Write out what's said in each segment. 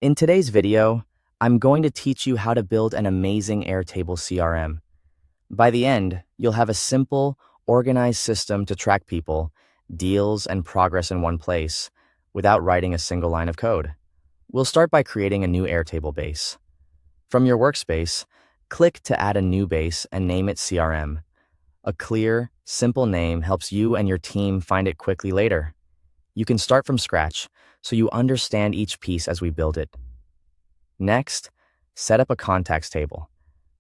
In today's video, I'm going to teach you how to build an amazing Airtable CRM. By the end, you'll have a simple, organized system to track people, deals, and progress in one place without writing a single line of code. We'll start by creating a new Airtable base. From your workspace, click to add a new base and name it CRM. A clear, simple name helps you and your team find it quickly later. You can start from scratch, so you understand each piece as we build it. Next, set up a contacts table.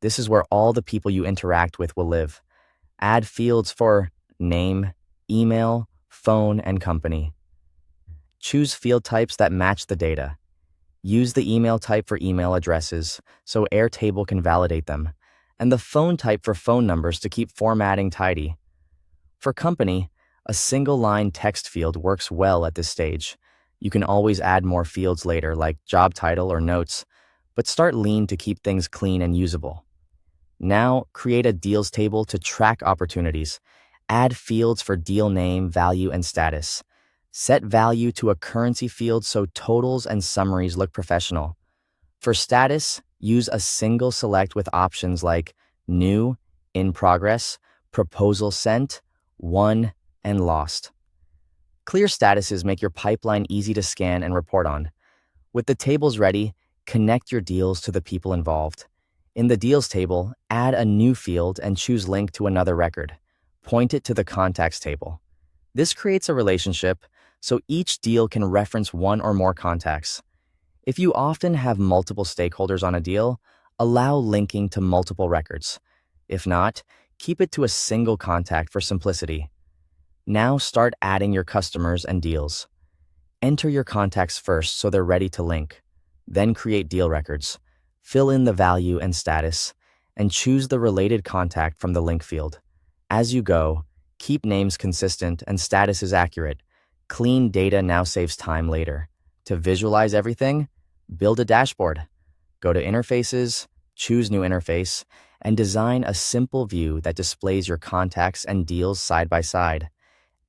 This is where all the people you interact with will live. Add fields for name, email, phone, and company. Choose field types that match the data. Use the email type for email addresses so Airtable can validate them, and the phone type for phone numbers to keep formatting tidy. For company, a single-line text field works well at this stage. You can always add more fields later, like job title or notes, but start lean to keep things clean and usable. Now, create a deals table to track opportunities. Add fields for deal name, value, and status. Set value to a currency field so totals and summaries look professional. For status, use a single select with options like new, in progress, proposal sent, won, and lost. Clear statuses make your pipeline easy to scan and report on. With the tables ready, connect your deals to the people involved. In the deals table, add a new field and choose link to another record. Point it to the contacts table. This creates a relationship, so each deal can reference one or more contacts. If you often have multiple stakeholders on a deal, allow linking to multiple records. If not, keep it to a single contact for simplicity. Now start adding your customers and deals. Enter your contacts first so they're ready to link. Then create deal records. Fill in the value and status, and choose the related contact from the link field. As you go, keep names consistent and statuses accurate. Clean data now saves time later. To visualize everything, build a dashboard. Go to Interfaces, choose New Interface, and design a simple view that displays your contacts and deals side by side.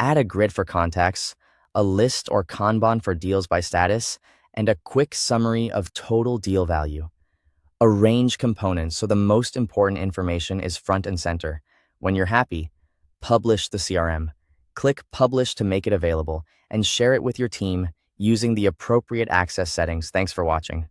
Add a grid for contacts, a list or Kanban for deals by status, and a quick summary of total deal value. Arrange components so the most important information is front and center. When you're happy, publish the CRM. Click Publish to make it available, and share it with your team using the appropriate access settings. Thanks for watching.